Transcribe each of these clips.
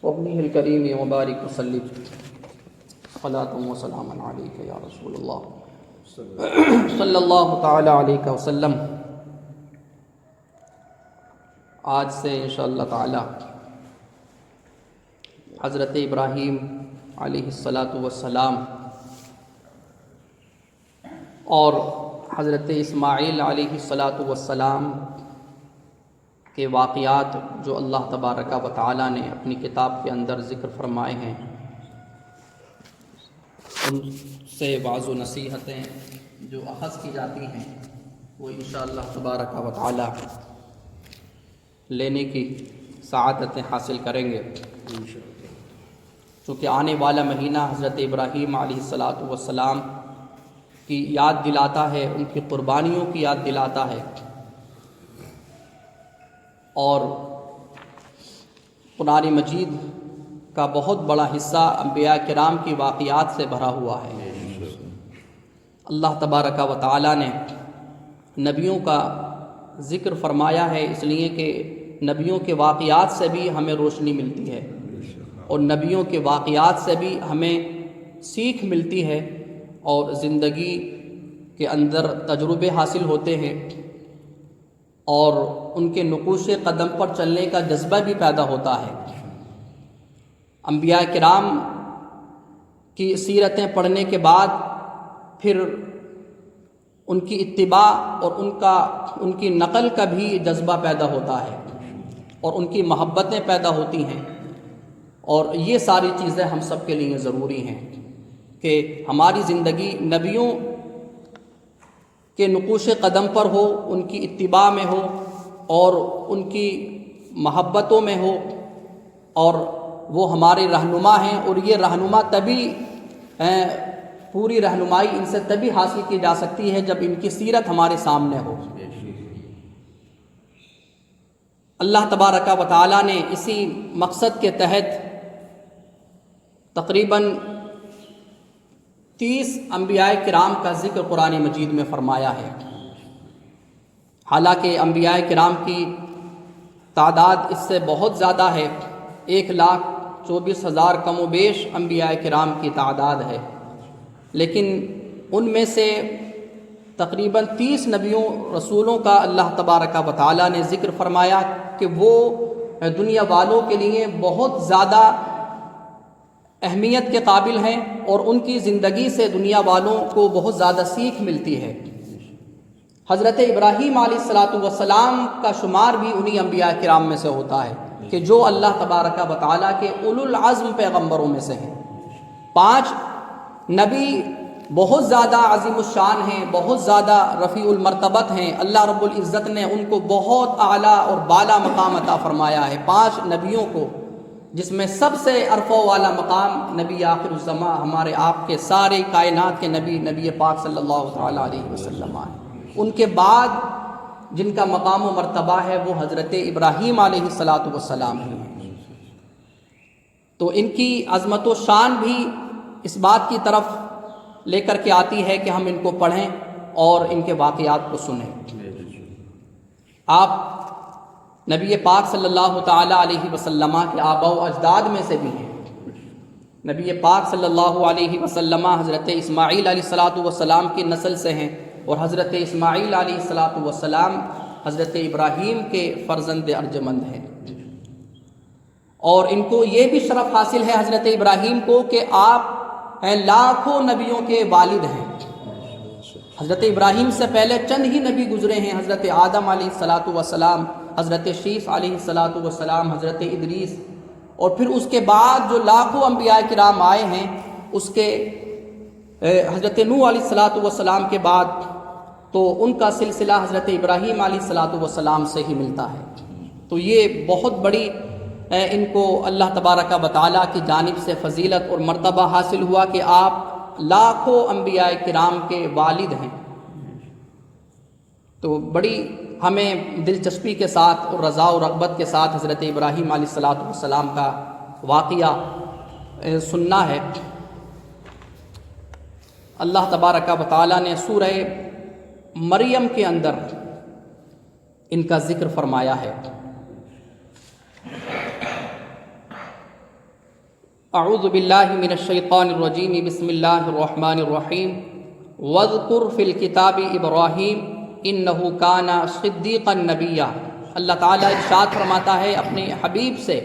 وابنه الكريم وبارك وسلم صلاة وسلاما عليك يا رسول الله صلی اللہ تعالی علیہ وسلم۔ آج سے انشاءاللہ تعالی حضرت ابراہیم علیہ السلام اور حضرت اسماعیل علیہ السلام کے واقعات جو اللہ تبارک و تعالی نے اپنی کتاب کے اندر ذکر فرمائے ہیں، ان سے وعظ و نصیحتیں جو اخذ کی جاتی ہیں وہ انشاءاللہ تبارک و تعالی لینے کی سعادتیں حاصل کریں گے، چونکہ آنے والا مہینہ حضرت ابراہیم علیہ السلام کی یاد دلاتا ہے، ان کی قربانیوں کی یاد دلاتا ہے، اور قرآن مجید کا بہت بڑا حصہ انبیاء کرام کی واقعات سے بھرا ہوا ہے۔ اللہ تبارک و تعالی نے نبیوں کا ذکر فرمایا ہے اس لیے کہ نبیوں کے واقعات سے بھی ہمیں روشنی ملتی ہے، اور نبیوں کے واقعات سے بھی ہمیں سیکھ ملتی ہے، اور زندگی کے اندر تجربے حاصل ہوتے ہیں، اور ان کے نقوش قدم پر چلنے کا جذبہ بھی پیدا ہوتا ہے۔ انبیاء کرام کی سیرتیں پڑھنے کے بعد پھر ان کی اتباع اور ان کی نقل کا بھی جذبہ پیدا ہوتا ہے، اور ان کی محبتیں پیدا ہوتی ہیں، اور یہ ساری چیزیں ہم سب کے لیے ضروری ہیں کہ ہماری زندگی نبیوں کے نقوش قدم پر ہو، ان کی اتباع میں ہو، اور ان کی محبتوں میں ہو، اور وہ ہمارے رہنما ہیں، اور یہ رہنما تبھی پوری رہنمائی ان سے تبھی حاصل کی جا سکتی ہے جب ان کی سیرت ہمارے سامنے ہو۔ اللہ تبارک و تعالی نے اسی مقصد کے تحت تقریباً 30 انبیاء کرام کا ذکر قرآن مجید میں فرمایا ہے۔ حالانکہ انبیاء کرام کی تعداد اس سے بہت زیادہ ہے، 1,24,000 کم و بیش انبیاء کرام کی تعداد ہے، لیکن ان میں سے تقریباً 30 نبیوں رسولوں کا اللہ تبارک و تعالی نے ذکر فرمایا کہ وہ دنیا والوں کے لیے بہت زیادہ اہمیت کے قابل ہیں، اور ان کی زندگی سے دنیا والوں کو بہت زیادہ سیکھ ملتی ہے۔ حضرت ابراہیم علیہ السلام کا شمار بھی انہی انبیاء کرام میں سے ہوتا ہے کہ جو اللہ تبارک و تعالیٰ کے اولو العزم پیغمبروں میں سے ہیں۔ 5 نبی بہت زیادہ عظیم الشان ہیں، بہت زیادہ رفیع المرتبت ہیں، اللہ رب العزت نے ان کو بہت اعلیٰ اور بالا مقام عطا فرمایا ہے۔ 5 نبیوں کو، جس میں سب سے عرفہ والا مقام نبی آخر الزماں، ہمارے آپ کے سارے کائنات کے نبی پاک صلی اللہ تعالیٰ علیہ وسلم ہیں۔ ان کے بعد جن کا مقام و مرتبہ ہے وہ حضرت ابراہیم علیہ السلام ہیں۔ تو ان کی عظمت و شان بھی اس بات کی طرف لے کر کے آتی ہے کہ ہم ان کو پڑھیں اور ان کے واقعات کو سنیں۔ آپ نبی پاک صلی اللہ تعالیٰ علیہ وسلم کے آباء و اجداد میں سے بھی ہیں۔ نبی پاک صلی اللہ علیہ وسلم حضرت اسماعیل علیہ السلام کی نسل سے ہیں، اور حضرت اسماعیل علیہ السلام حضرت ابراہیم کے فرزند ارجمند ہیں، اور ان کو یہ بھی شرف حاصل ہے حضرت ابراہیم کو کہ آپ لاکھوں نبیوں کے والد ہیں۔ حضرت ابراہیم سے پہلے چند ہی نبی گزرے ہیں، حضرت آدم علیہ السلام، حضرت شیث علیہ السلام، حضرت ادریس، اور پھر اس کے بعد جو لاکھوں انبیاء کرام آئے ہیں، اس کے حضرت نوح علیہ السلام کے بعد تو ان کا سلسلہ حضرت ابراہیم علیہ السلام سے ہی ملتا ہے۔ تو یہ بہت بڑی ان کو اللہ تبارک و تعالیٰ کی جانب سے فضیلت اور مرتبہ حاصل ہوا کہ آپ لاکھوں انبیاء کرام کے والد ہیں۔ تو بڑی ہمیں دلچسپی کے ساتھ اور رضا و رغبت کے ساتھ حضرت ابراہیم علیہ السلام کا واقعہ سننا ہے۔ اللہ تبارک و تعالیٰ نے سورہ مریم کے اندر ان کا ذکر فرمایا ہے۔ اعوذ باللہ من الشیطان الرجیم بسم اللہ الرحمن الرحیم واذکر فی الکتاب ابراہیم انہ کان صدیقا نبیا۔ اللہ تعالیٰ ارشاد فرماتا ہے اپنے حبیب سے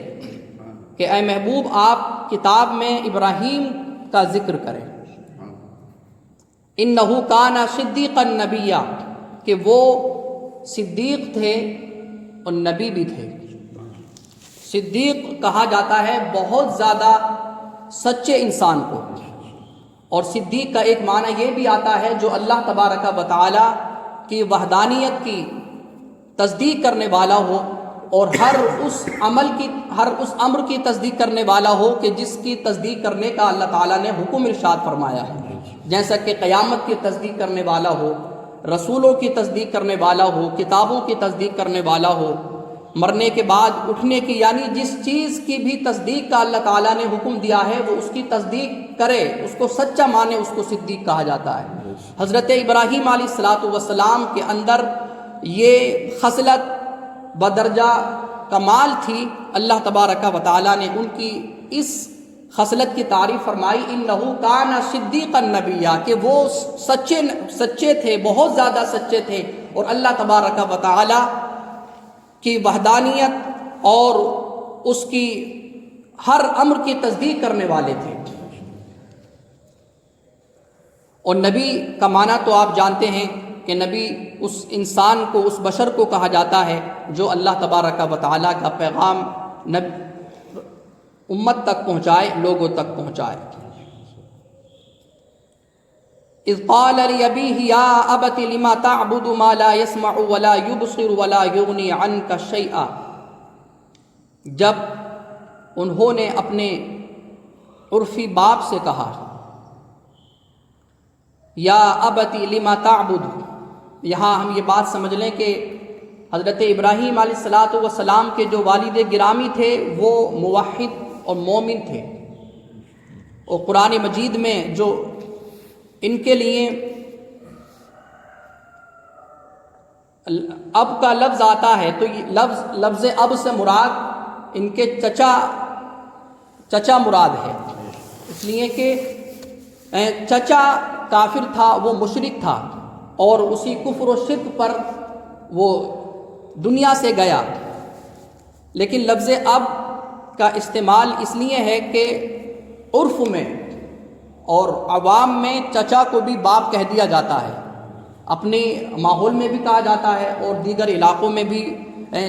کہ اے محبوب آپ کتاب میں ابراہیم کا ذکر کریں، انہ کان صدیقا نبیا، کہ وہ صدیق تھے اور نبی بھی تھے۔ صدیق کہا جاتا ہے بہت زیادہ سچے انسان کو، اور صدیق کا ایک معنی یہ بھی آتا ہے جو اللہ تبارک و تعالی کی وحدانیت کی تصدیق کرنے والا ہو، اور ہر اس امر کی تصدیق کرنے والا ہو کہ جس کی تصدیق کرنے کا اللہ تعالیٰ نے حکم ارشاد فرمایا ہے، جیسا کہ قیامت کی تصدیق کرنے والا ہو، رسولوں کی تصدیق کرنے والا ہو، کتابوں کی تصدیق کرنے والا ہو، مرنے کے بعد اٹھنے کی، یعنی جس چیز کی بھی تصدیق کا اللہ تعالیٰ نے حکم دیا ہے وہ اس کی تصدیق کرے، اس کو سچا مانے، اس کو صدیق کہا جاتا ہے۔ حضرت ابراہیم علیہ السلام کے اندر یہ خصلت بدرجہ کمال تھی۔ اللہ تبارک و تعالیٰ نے ان کی اس خصلت کی تعریف فرمائی، انہ کان صدیقا نبیا، کہ وہ سچے تھے، بہت زیادہ سچے تھے، اور اللہ تبارک و تعالیٰ کی وحدانیت اور اس کی ہر امر کی تصدیق کرنے والے تھے۔ اور نبی کا معنی تو آپ جانتے ہیں کہ نبی اس انسان کو، اس بشر کو کہا جاتا ہے جو اللہ تبارک و تعالیٰ کا پیغام امت تک پہنچائے، لوگوں تک پہنچائے۔ اذ قال لأبيه يا أبت لما تعبد ما لا يسمع ولا يبصر ولا يغني عنك شيئا، جب انہوں نے اپنے عرفی باپ سے کہا یا ابت لما تعبد، یہاں ہم یہ بات سمجھ لیں کہ حضرت ابراہیم علیہ السلام کے جو والد گرامی تھے وہ موحد اور مومن تھے، اور قرآن مجید میں جو ان کے لیے اب کا لفظ آتا ہے تو یہ لفظ اب سے مراد ان کے چچا مراد ہے، اس لیے کہ چچا کافر تھا، وہ مشرک تھا، اور اسی کفر و شرک پر وہ دنیا سے گیا۔ لیکن لفظ اب کا استعمال اس لیے ہے کہ عرف میں اور عوام میں چچا کو بھی باپ کہہ دیا جاتا ہے، اپنے ماحول میں بھی کہا جاتا ہے، اور دیگر علاقوں میں بھی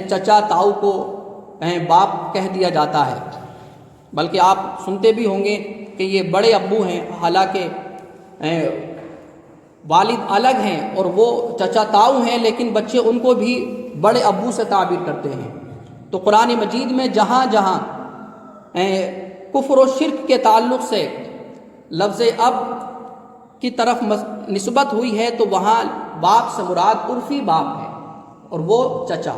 چچا تاؤ کو باپ کہہ دیا جاتا ہے۔ بلکہ آپ سنتے بھی ہوں گے کہ یہ بڑے ابو ہیں، حالانکہ والد الگ ہیں اور وہ چچا تاؤ ہیں، لیکن بچے ان کو بھی بڑے ابو سے تعبیر کرتے ہیں۔ تو قرآن مجید میں جہاں جہاں کفر و شرک کے تعلق سے لفظ اب کی طرف نسبت ہوئی ہے تو وہاں باپ سے مراد عرفی باپ ہے، اور وہ چچا۔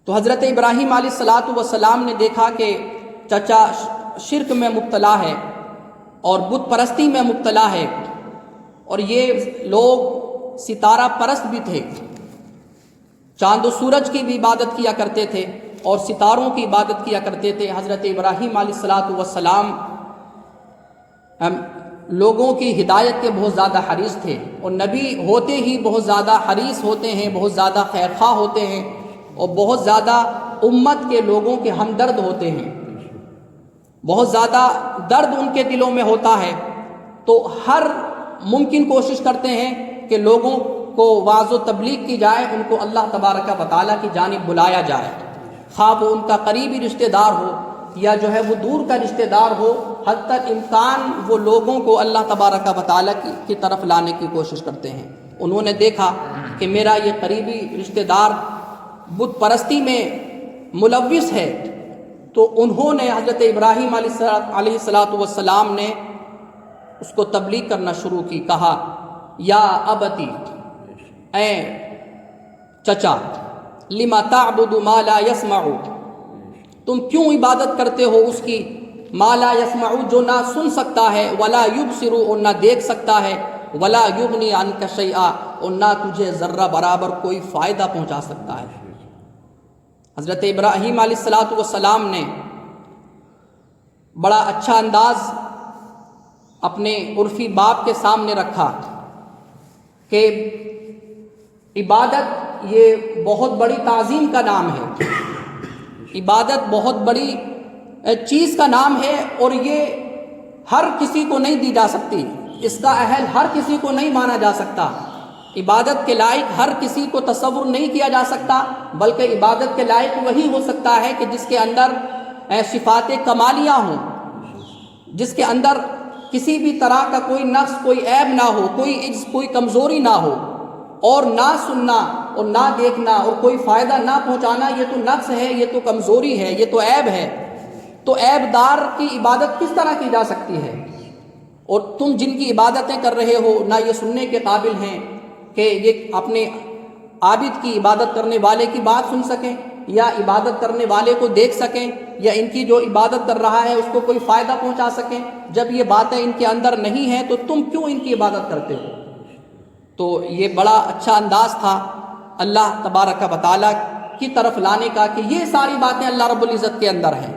تو حضرت ابراہیم علیہ السلام نے دیکھا کہ چچا شرک میں مبتلا ہے اور بت پرستی میں مبتلا ہے، اور یہ لوگ ستارہ پرست بھی تھے، چاند و سورج کی بھی عبادت کیا کرتے تھے اور ستاروں کی عبادت کیا کرتے تھے۔ حضرت ابراہیم علیہ السلام لوگوں کی ہدایت کے بہت زیادہ حریص تھے، اور نبی ہوتے ہی بہت زیادہ حریص ہوتے ہیں، بہت زیادہ خیرخواہ ہوتے ہیں، اور بہت زیادہ امت کے لوگوں کے ہمدرد ہوتے ہیں، بہت زیادہ درد ان کے دلوں میں ہوتا ہے، تو ہر ممکن کوشش کرتے ہیں کہ لوگوں کو واعظ و تبلیغ کی جائے، ان کو اللہ تبارک و تعالیٰ کی جانب بلایا جائے، خواہ وہ ان کا قریبی رشتہ دار ہو یا جو ہے وہ دور کا رشتہ دار ہو، حد تک امکان وہ لوگوں کو اللہ تبارک و تعالیٰ کی طرف لانے کی کوشش کرتے ہیں۔ انہوں نے دیکھا کہ میرا یہ قریبی رشتہ دار بت پرستی میں ملوث ہے، تو انہوں نے حضرت ابراہیم علیہ السلام نے اس کو تبلیغ کرنا شروع کی، کہا یا ابتی، اے چچا، لما تعبد ما لا یسمع، تم کیوں عبادت کرتے ہو اس کی، ما لا یسمع، جو نہ سن سکتا ہے، ولا یبصر، اور نہ دیکھ سکتا ہے، ولا یغنی عنک شیئا، اور نہ تجھے ذرہ برابر کوئی فائدہ پہنچا سکتا ہے۔ حضرت ابراہیم علیہ السلام نے بڑا اچھا انداز اپنے عرفی باپ کے سامنے رکھا کہ عبادت یہ بہت بڑی تعظیم کا نام ہے، عبادت بہت بڑی چیز کا نام ہے، اور یہ ہر کسی کو نہیں دی جا سکتی، اس کا اہل ہر کسی کو نہیں مانا جا سکتا، عبادت کے لائق ہر کسی کو تصور نہیں کیا جا سکتا، بلکہ عبادت کے لائق وہی ہو سکتا ہے کہ جس کے اندر صفات کمالیہ ہوں، جس کے اندر کسی بھی طرح کا کوئی نقص، کوئی عیب نہ ہو، کوئی عجز، کوئی کمزوری نہ ہو، اور نہ سننا اور نہ دیکھنا اور کوئی فائدہ نہ پہنچانا یہ تو نقص ہے، یہ تو کمزوری ہے، یہ تو عیب ہے۔ تو عیب دار کی عبادت کس طرح کی جا سکتی ہے؟ اور تم جن کی عبادتیں کر رہے ہو نہ یہ سننے کے قابل ہیں کہ یہ اپنے عابد کی عبادت کرنے والے کی بات سن سکیں، یا عبادت کرنے والے کو دیکھ سکیں، یا ان کی جو عبادت کر رہا ہے اس کو کوئی فائدہ پہنچا سکیں۔ جب یہ باتیں ان کے اندر نہیں ہیں تو تم کیوں ان کی عبادت کرتے ہو؟ تو یہ بڑا اچھا انداز تھا اللہ تبارک و تعالیٰ کی طرف لانے کا کہ یہ ساری باتیں اللہ رب العزت کے اندر ہیں،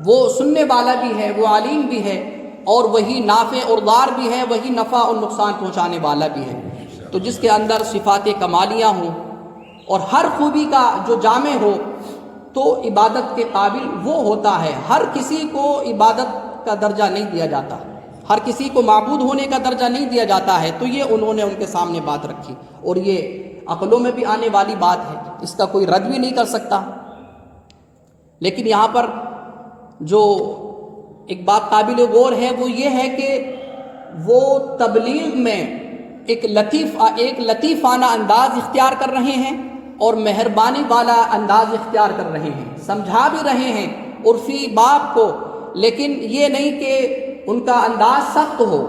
وہ سننے والا بھی ہے، وہ علیم بھی ہے، اور وہی نافع اور ضار بھی ہے، وہی نفع اور نقصان پہنچانے والا بھی ہے۔ تو جس کے اندر صفات کمالیاں ہوں اور ہر خوبی کا جو جامع ہو تو عبادت کے قابل وہ ہوتا ہے۔ ہر کسی کو عبادت کا درجہ نہیں دیا جاتا، ہر کسی کو معبود ہونے کا درجہ نہیں دیا جاتا ہے۔ تو یہ انہوں نے ان کے سامنے بات رکھی، اور یہ عقلوں میں بھی آنے والی بات ہے، اس کا کوئی رد بھی نہیں کر سکتا۔ لیکن یہاں پر جو ایک بات قابل غور ہے وہ یہ ہے کہ وہ تبلیغ میں ایک لطیفانہ انداز اختیار کر رہے ہیں اور مہربانی والا انداز اختیار کر رہے ہیں، سمجھا بھی رہے ہیں عرفی باپ کو، لیکن یہ نہیں کہ ان کا انداز سخت ہو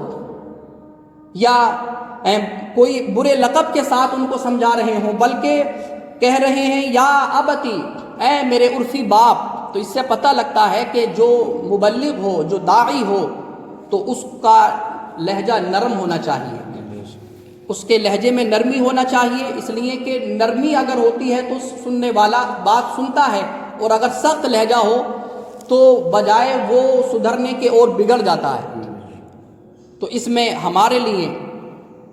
یا کوئی برے لقب کے ساتھ ان کو سمجھا رہے ہوں، بلکہ کہہ رہے ہیں یا ابتی، اے میرے عرفی باپ۔ تو اس سے پتہ لگتا ہے کہ جو مبلغ ہو، جو داعی ہو، تو اس کا لہجہ نرم ہونا چاہیے، اس کے لہجے میں نرمی ہونا چاہیے، اس لیے کہ نرمی اگر ہوتی ہے تو سننے والا بات سنتا ہے، اور اگر سخت لہجہ ہو تو بجائے وہ سدھرنے کے اور بگڑ جاتا ہے۔ تو اس میں ہمارے لیے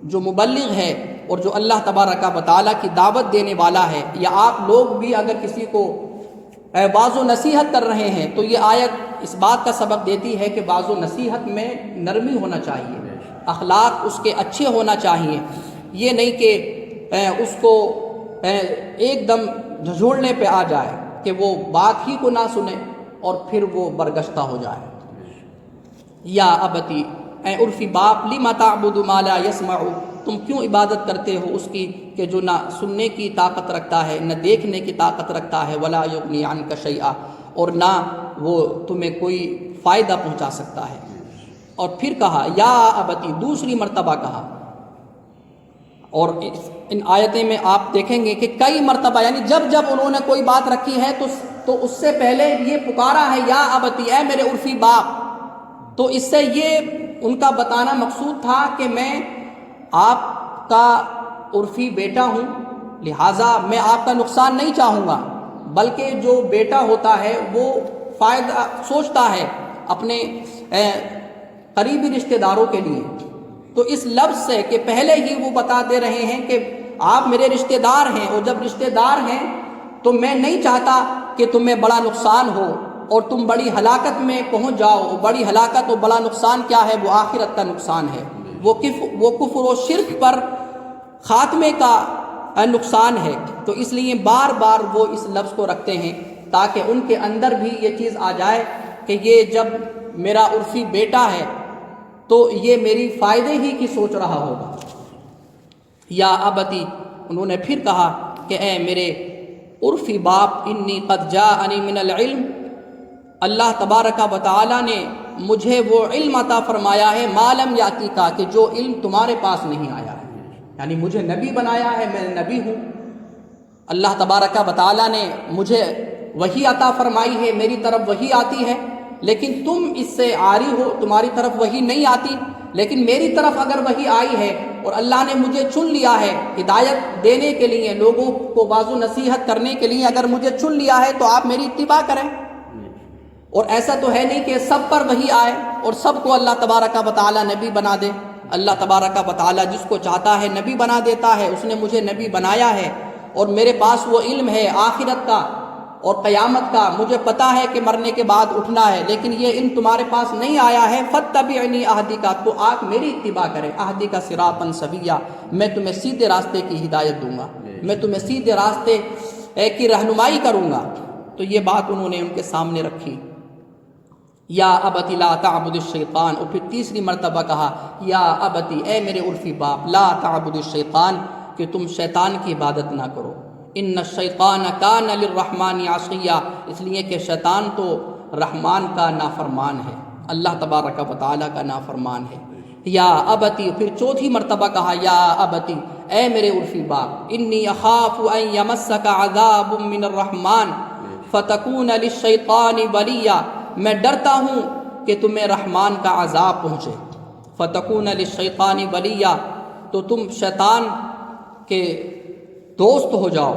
جو مبلغ ہے اور جو اللہ تبارک و تعالیٰ کی دعوت دینے والا ہے، یا آپ لوگ بھی اگر کسی کو واعظ و نصیحت کر رہے ہیں تو یہ آیت اس بات کا سبق دیتی ہے کہ واعظ و نصیحت میں نرمی ہونا چاہیے، اخلاق اس کے اچھے ہونا چاہیے، یہ نہیں کہ اس کو ایک دم جھنجھوڑنے پہ آ جائے کہ وہ بات ہی کو نہ سنے اور پھر وہ برگشتہ ہو جائے۔ یا ابتی، اے عرفی باپ، لما تعبد ما لا یسمع، تم کیوں عبادت کرتے ہو اس کی کہ جو نہ سننے کی طاقت رکھتا ہے، نہ دیکھنے کی طاقت رکھتا ہے، ولا یغنی عنک شیئا، اور نہ وہ تمہیں کوئی فائدہ پہنچا سکتا ہے۔ اور پھر کہا یا ابتی، دوسری مرتبہ کہا، اور ان آیتیں میں آپ دیکھیں گے کہ کئی مرتبہ، یعنی جب جب انہوں نے کوئی بات رکھی ہے تو اس سے پہلے یہ پکارا ہے یا ابتی، اے میرے عرفی باپ۔ تو اس سے یہ ان کا بتانا مقصود تھا کہ میں آپ کا عرفی بیٹا ہوں، لہٰذا میں آپ کا نقصان نہیں چاہوں گا، بلکہ جو بیٹا ہوتا ہے وہ فائدہ سوچتا ہے اپنے قریبی رشتہ داروں کے لیے۔ تو اس لفظ سے کہ پہلے ہی وہ بتا دے رہے ہیں کہ آپ میرے رشتہ دار ہیں، اور جب رشتہ دار ہیں تو میں نہیں چاہتا کہ تمہیں بڑا نقصان ہو اور تم بڑی ہلاکت میں پہنچ جاؤ۔ بڑی ہلاکت اور بڑا نقصان کیا ہے؟ وہ آخرت کا نقصان ہے، وہ کفر و شرک پر خاتمے کا نقصان ہے۔ تو اس لیے بار بار وہ اس لفظ کو رکھتے ہیں تاکہ ان کے اندر بھی یہ چیز آ جائے کہ یہ جب میرا عرفی بیٹا ہے تو یہ میری فائدے ہی کی سوچ رہا ہوگا۔ یا ابتی، انہوں نے پھر کہا کہ اے میرے عرفی باپ، انی قد جاءنی من العلم، اللہ تبارک و تعالی نے مجھے وہ علم عطا فرمایا ہے ما لم یاتی کا، کہ جو علم تمہارے پاس نہیں آیا ہے، یعنی مجھے نبی بنایا ہے، میں نبی ہوں۔ اللہ تبارک و تعالی نے مجھے وحی عطا فرمائی ہے، میری طرف وحی آتی ہے، لیکن تم اس سے عاری ہو، تمہاری طرف وحی نہیں آتی۔ لیکن میری طرف اگر وحی آئی ہے اور اللہ نے مجھے چن لیا ہے ہدایت دینے کے لیے، لوگوں کو واعظ و نصیحت کرنے کے لیے اگر مجھے چن لیا ہے تو آپ میری اتباع کریں۔ اور ایسا تو ہے نہیں کہ سب پر وحی آئے اور سب کو اللہ تبارک و تعالی نبی بنا دے۔ اللہ تبارک و تعالی جس کو چاہتا ہے نبی بنا دیتا ہے۔ اس نے مجھے نبی بنایا ہے اور میرے پاس وہ علم ہے آخرت کا اور قیامت کا، مجھے پتہ ہے کہ مرنے کے بعد اٹھنا ہے، لیکن یہ علم تمہارے پاس نہیں آیا ہے۔ فاتبعنی اہدکا، تو آپ میری اتباع کریں، اہدکا صراطا سویا، میں تمہیں سیدھے راستے کی ہدایت دوں گا، میں تمہیں سیدھے راستے کی رہنمائی کروں گا۔ تو یہ بات انہوں نے ان کے سامنے رکھی۔ یا ابتی لا تعبد الشیطان، اور پھر تیسری مرتبہ کہا یا ابتی، اے میرے عرفی باپ، لا تعبد الشیطان، کہ تم شیطان کی عبادت نہ کرو۔ ان الشیطان کان للرحمن عصیا، اس لیے کہ شیطان تو رحمان کا نافرمان ہے، اللہ تبارک و تعالیٰ کا نافرمان ہے۔ یا ابتی، پھر چوتھی مرتبہ کہا یا ابتی، اے میرے عرفی باپ، انی اخاف ان یمسک عذاب من الرحمن فتکون للشیطان ولیا، میں ڈرتا ہوں کہ تمہیں رحمان کا عذاب پہنچے۔ فتکون للشیطان ولیا، تو تم شیطان کے دوست ہو جاؤ۔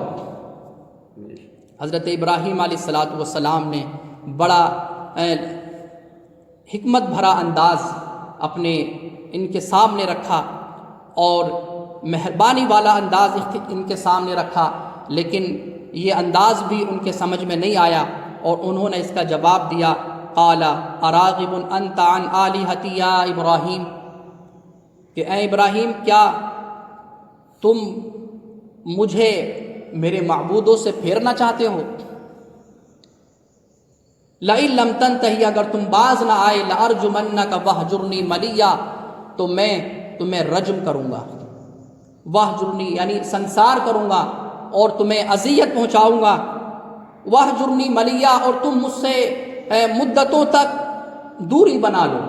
حضرت ابراہیم علیہ السلام نے بڑا حکمت بھرا انداز اپنے ان کے سامنے رکھا اور مہربانی والا انداز ان کے سامنے رکھا، لیکن یہ انداز بھی ان کے سمجھ میں نہیں آیا اور انہوں نے اس کا جواب دیا، قال اراغب انت عن آلہتی یا ابراہیم، کہ اے ابراہیم کیا تم مجھے میرے معبودوں سے پھیرنا چاہتے ہو؟ لئن لم تنتہی، اگر تم باز نہ آئے، لارجمنک وہجرنی ملیا، تو میں تمہیں رجم کروں گا۔ وہجرنی یعنی سنسار کروں گا اور تمہیں اذیت پہنچاؤں گا۔ وہجرنی ملیا، اور تم مجھ سے مدتوں تک دوری بنا لو،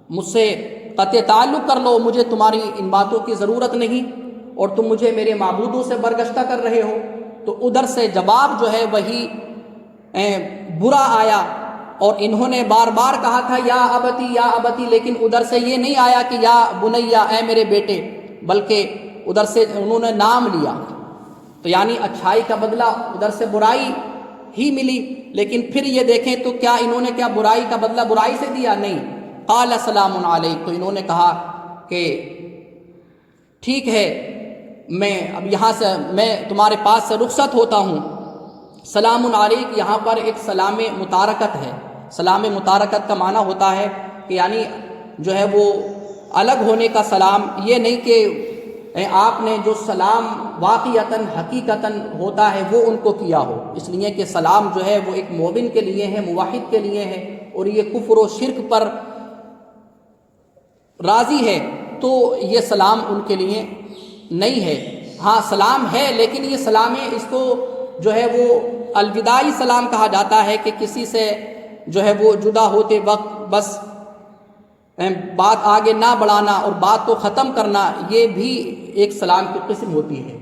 مجھ سے قطع تعلق کر لو، مجھے تمہاری ان باتوں کی ضرورت نہیں اور تم مجھے میرے معبودوں سے برگشتہ کر رہے ہو۔ تو ادھر سے جواب جو ہے وہی برا آیا اور انہوں نے بار بار کہا تھا یا ابتی یا ابتی، لیکن ادھر سے یہ نہیں آیا کہ یا بنیا، اے میرے بیٹے، بلکہ ادھر سے انہوں نے نام لیا۔ تو یعنی اچھائی کا بدلہ ادھر سے برائی ہی ملی، لیکن پھر یہ دیکھیں تو کیا انہوں نے کیا برائی کا بدلہ برائی سے دیا؟ نہیں۔ قال سلام علیک، تو انہوں نے کہا کہ ٹھیک ہے، میں اب یہاں سے میں تمہارے پاس سے رخصت ہوتا ہوں۔ سلام علیک یہاں پر ایک سلام متارکت ہے۔ سلام متارکت کا معنی ہوتا ہے کہ یعنی جو ہے وہ الگ ہونے کا سلام، یہ نہیں کہ آپ نے جو سلام واقعتاً حقیقتاً ہوتا ہے وہ ان کو کیا ہو، اس لیے کہ سلام جو ہے وہ ایک مومن کے لیے ہے، موحد کے لیے ہے، اور یہ کفر و شرک پر راضی ہے تو یہ سلام ان کے لیے نہیں ہے۔ ہاں سلام ہے، لیکن یہ سلام اس کو جو ہے وہ الوداعی سلام کہا جاتا ہے، کہ کسی سے جو ہے وہ جدا ہوتے وقت بس بات آگے نہ بڑھانا اور بات کو ختم کرنا، یہ بھی ایک سلام کی قسم ہوتی ہے۔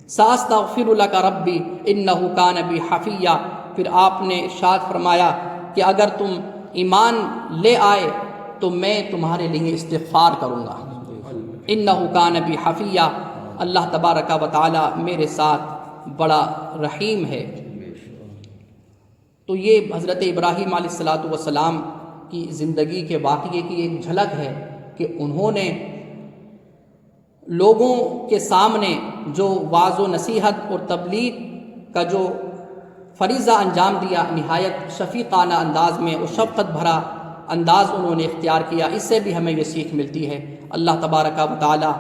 ساستغفر لک ربی انہ کان بی حفیہ، پھر آپ نے ارشاد فرمایا کہ اگر تم ایمان لے آئے تو میں تمہارے لیے استغفار کروں گا۔ انہ کان بی حفیہ، اللہ تبارک و تعالی میرے ساتھ بڑا رحیم ہے۔ تو یہ حضرت ابراہیم علیہ السلام کی زندگی کے واقعے کی ایک جھلک ہے کہ انہوں نے لوگوں کے سامنے جو واعظ و نصیحت اور تبلیغ کا جو فریضہ انجام دیا، نہایت شفیقانہ انداز میں اور شفقت بھرا انداز انہوں نے اختیار کیا۔ اس سے بھی ہمیں یہ سیکھ ملتی ہے۔ اللہ تبارک و تعالی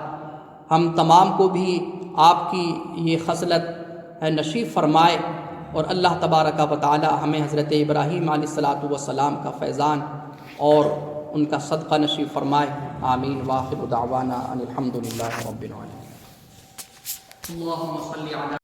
ہم تمام کو بھی آپ کی یہ خصلت نصیب فرمائے، اور اللہ تبارک و تعالی ہمیں حضرت ابراہیم علیہ السلام کا فیضان اور ان کا صدقہ نصیب فرمائے۔ آمین۔ وآخر دعوانا ان الحمد للہ رب العالمین۔ اللہم صلی علی